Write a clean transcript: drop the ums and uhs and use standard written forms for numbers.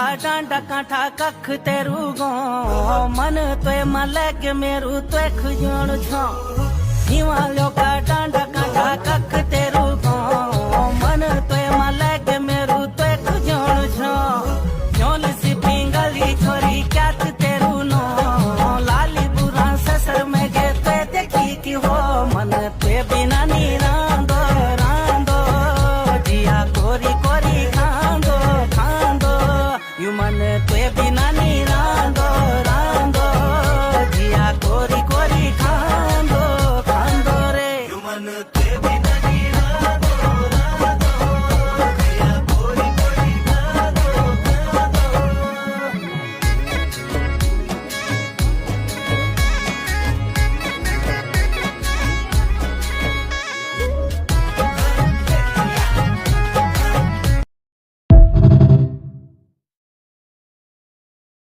का डांडा कांठा कख तेरू गो मन तो मलक मेरू तो खुजण छो हिमालय का डांडा कांठा कख तेरू